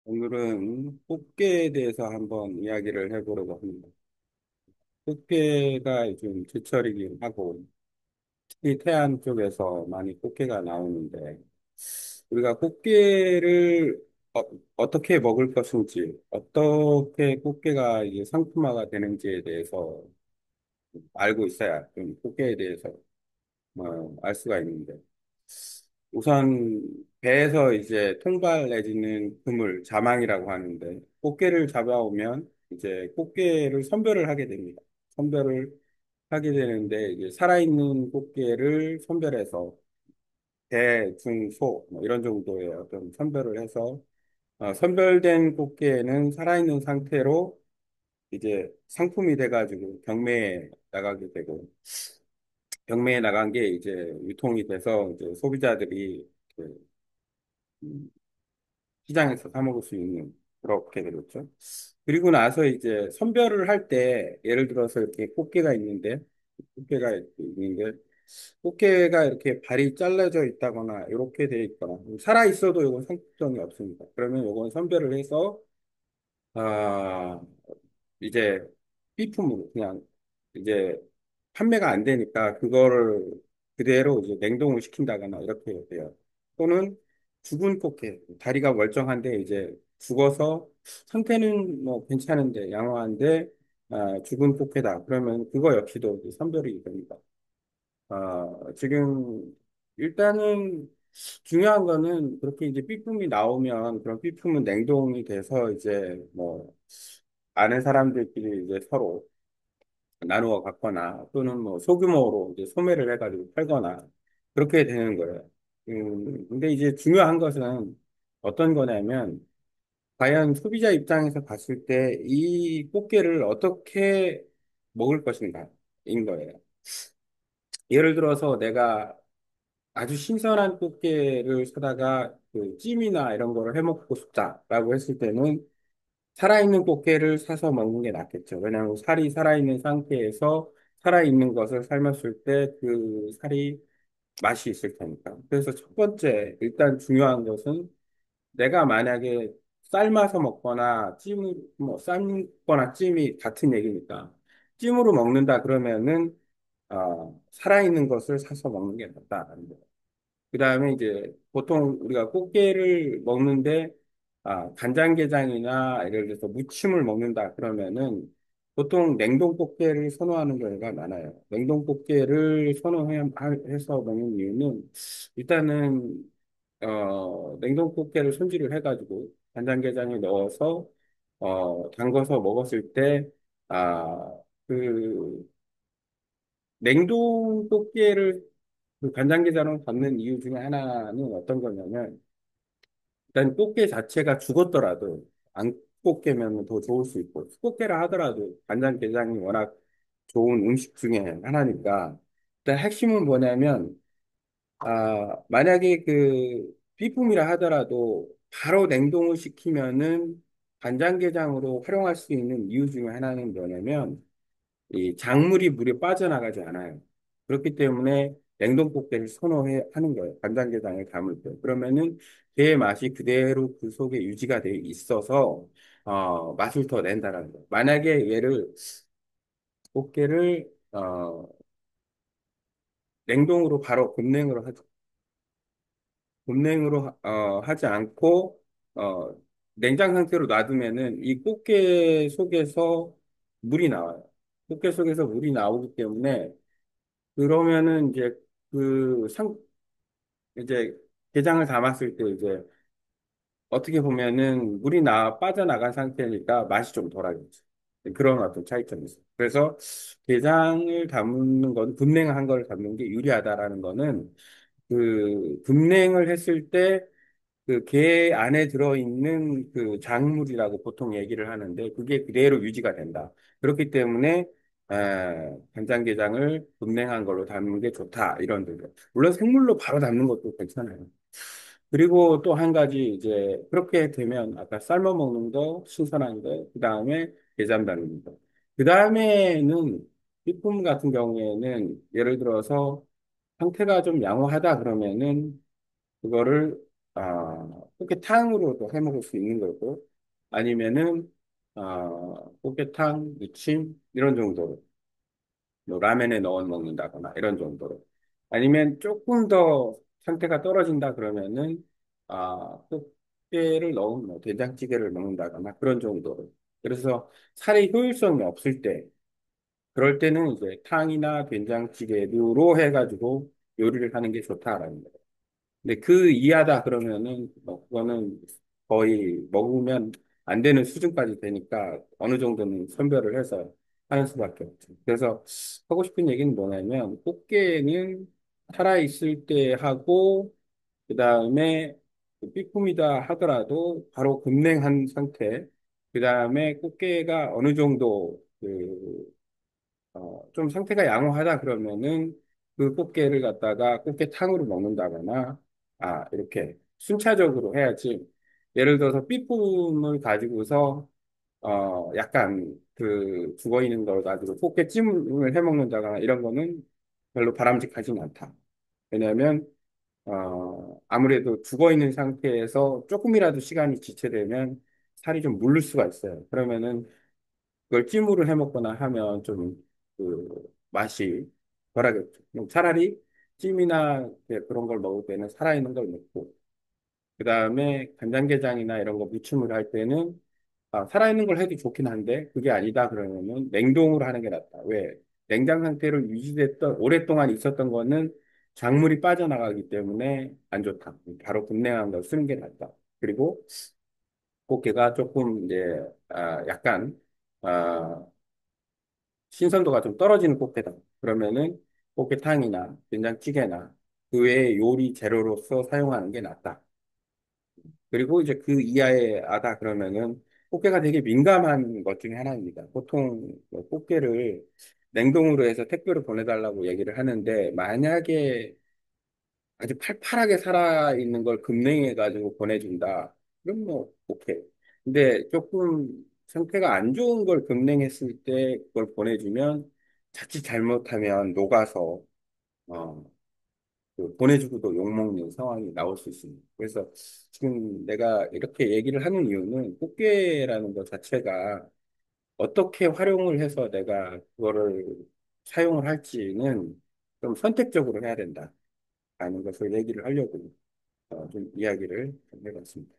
오늘은 꽃게에 대해서 한번 이야기를 해보려고 합니다. 꽃게가 요즘 제철이긴 하고, 특히 태안 쪽에서 많이 꽃게가 나오는데, 우리가 꽃게를 떻게 먹을 것인지, 어떻게 꽃게가 이게 상품화가 되는지에 대해서 알고 있어야 좀 꽃게에 대해서 알 수가 있는데, 우선 배에서 이제 통발 내지는 그물, 자망이라고 하는데 꽃게를 잡아오면 이제 꽃게를 선별을 하게 됩니다. 선별을 하게 되는데 이제 살아있는 꽃게를 선별해서 대, 중, 소 이런 정도의 어떤 선별을 해서 선별된 꽃게는 살아있는 상태로 이제 상품이 돼가지고 경매에 나가게 되고 경매에 나간 게 이제 유통이 돼서 이제 소비자들이 그 시장에서 사 먹을 수 있는 그렇게 되겠죠. 그리고 나서 이제 선별을 할 때 예를 들어서 이렇게 꽃게가 있는데 꽃게가 이렇게 발이 잘라져 있다거나 이렇게 돼 있거나 살아 있어도 이건 상품성이 없습니다. 그러면 이건 선별을 해서 아 이제 B품으로 그냥 이제 판매가 안 되니까 그거를 그대로 이제 냉동을 시킨다거나 이렇게 돼요. 또는 죽은 꽃게, 다리가 멀쩡한데 이제 죽어서 상태는 뭐 괜찮은데 양호한데 죽은 꽃게다. 그러면 그거 역시도 이제 선별이 됩니다. 지금 일단은 중요한 거는 그렇게 이제 B품이 나오면 그런 B품은 냉동이 돼서 이제 뭐 아는 사람들끼리 이제 서로 나누어 갖거나 또는 뭐 소규모로 이제 소매를 해가지고 팔거나 그렇게 되는 거예요. 근데 이제 중요한 것은 어떤 거냐면 과연 소비자 입장에서 봤을 때 이 꽃게를 어떻게 먹을 것인가인 거예요. 예를 들어서 내가 아주 신선한 꽃게를 사다가 그 찜이나 이런 거를 해 먹고 싶다라고 했을 때는 살아있는 꽃게를 사서 먹는 게 낫겠죠. 왜냐하면 살이 살아있는 상태에서 살아있는 것을 삶았을 때 그 살이 맛이 있을 테니까. 그래서 첫 번째, 일단 중요한 것은 내가 만약에 삶아서 먹거나 뭐 삶거나 찜이 같은 얘기니까. 찜으로 먹는다 그러면은, 살아있는 것을 사서 먹는 게 낫다라는 거예요. 그 다음에 이제 보통 우리가 꽃게를 먹는데 간장게장이나 예를 들어서 무침을 먹는다 그러면은 보통 냉동 꽃게를 선호하는 경우가 많아요. 냉동 꽃게를 선호해서 먹는 이유는 일단은 냉동 꽃게를 손질을 해가지고 간장게장에 넣어서 담궈서 먹었을 때 그 냉동 꽃게를 그 간장게장으로 담는 이유 중에 하나는 어떤 거냐면, 일단 꽃게 자체가 죽었더라도, 안꽃게면 더 좋을 수 있고, 수꽃게라 하더라도 간장게장이 워낙 좋은 음식 중에 하나니까, 일단 핵심은 뭐냐면, 만약에 그 비품이라 하더라도 바로 냉동을 시키면은 간장게장으로 활용할 수 있는 이유 중에 하나는 뭐냐면, 이 작물이 물에 빠져나가지 않아요. 그렇기 때문에 냉동꽃게를 선호해 하는 거예요. 간장게장에 담을 때. 그러면은 게의 맛이 그대로 그 속에 유지가 돼 있어서 맛을 더 낸다라는 거예요. 만약에 얘를 꽃게를 냉동으로 바로 급냉으로 하지 않고 어, 냉장 상태로 놔두면은 이 꽃게 속에서 물이 나와요. 꽃게 속에서 물이 나오기 때문에 그러면은 이제 그 이제 게장을 담았을 때 이제 어떻게 보면은 빠져나간 상태니까 맛이 좀 덜하겠죠. 그런 어떤 차이점이 있어요. 그래서 게장을 담는 건, 급냉한 걸 담는 게 유리하다라는 거는 그 급냉을 했을 때 그 게 안에 들어있는 그 작물이라고 보통 얘기를 하는데 그게 그대로 유지가 된다. 그렇기 때문에 간장게장을 급냉한 걸로 담는 게 좋다. 이런 뜻이에요. 물론 생물로 바로 담는 것도 괜찮아요. 그리고 또 한 가지 이제 그렇게 되면 아까 삶아 먹는 거 신선한 거, 그 다음에 게장 담는 거. 그 다음에는 비품 같은 경우에는 예를 들어서 상태가 좀 양호하다 그러면은 그거를 꽃게탕으로도 해 먹을 수 있는 거고, 아니면은, 꽃게탕, 무침, 이런 정도로, 뭐 라면에 넣어 먹는다거나, 이런 정도로. 아니면 조금 더 상태가 떨어진다 그러면은, 꽃게를 넣은 뭐 된장찌개를 먹는다거나, 그런 정도로. 그래서 살이 효율성이 없을 때, 그럴 때는 이제 탕이나 된장찌개로 해가지고 요리를 하는 게 좋다라는 거예요. 근데 그 이하다 그러면은 뭐 그거는 거의 먹으면 안 되는 수준까지 되니까 어느 정도는 선별을 해서 하는 수밖에 없죠. 그래서 하고 싶은 얘기는 뭐냐면 꽃게는 살아있을 때 하고 그다음에 삐품이다 하더라도 바로 급냉한 상태 그다음에 꽃게가 어느 정도 좀 상태가 양호하다 그러면은 그 꽃게를 갖다가 꽃게탕으로 먹는다거나, 이렇게 순차적으로 해야지. 예를 들어서 삐품을 가지고서, 약간 죽어 있는 걸 가지고 꽃게찜을 해 먹는다거나 이런 거는 별로 바람직하진 않다. 왜냐하면, 아무래도 죽어 있는 상태에서 조금이라도 시간이 지체되면 살이 좀 물릴 수가 있어요. 그러면은 그걸 찜으로 해 먹거나 하면 좀 맛이 덜하겠죠. 그럼 차라리 찜이나 이렇게 그런 걸 먹을 때는 살아있는 걸 먹고, 그 다음에 간장게장이나 이런 거 무침을 할 때는 살아있는 걸 해도 좋긴 한데, 그게 아니다 그러면은 냉동으로 하는 게 낫다. 왜? 냉장 상태로 유지됐던, 오랫동안 있었던 거는 작물이 빠져나가기 때문에 안 좋다. 바로 급냉한 걸 쓰는 게 낫다. 그리고 꽃게가 조금 이제, 약간, 아, 신선도가 좀 떨어지는 꽃게다. 그러면은 꽃게탕이나 된장찌개나 그 외의 요리 재료로서 사용하는 게 낫다. 그리고 이제 그 이하의 아다 그러면은 꽃게가 되게 민감한 것 중에 하나입니다. 보통 뭐 꽃게를 냉동으로 해서 택배로 보내달라고 얘기를 하는데 만약에 아주 팔팔하게 살아있는 걸 급냉해가지고 보내준다. 그럼 뭐 오케이. 근데 조금 상태가 안 좋은 걸 급냉했을 때 그걸 보내주면 자칫 잘못하면 녹아서 어, 보내주고도 욕먹는 상황이 나올 수 있습니다. 그래서 지금 내가 이렇게 얘기를 하는 이유는 꽃게라는 것 자체가 어떻게 활용을 해서 내가 그거를 사용을 할지는 좀 선택적으로 해야 된다라는 것을 얘기를 하려고 좀 이야기를 좀 해봤습니다.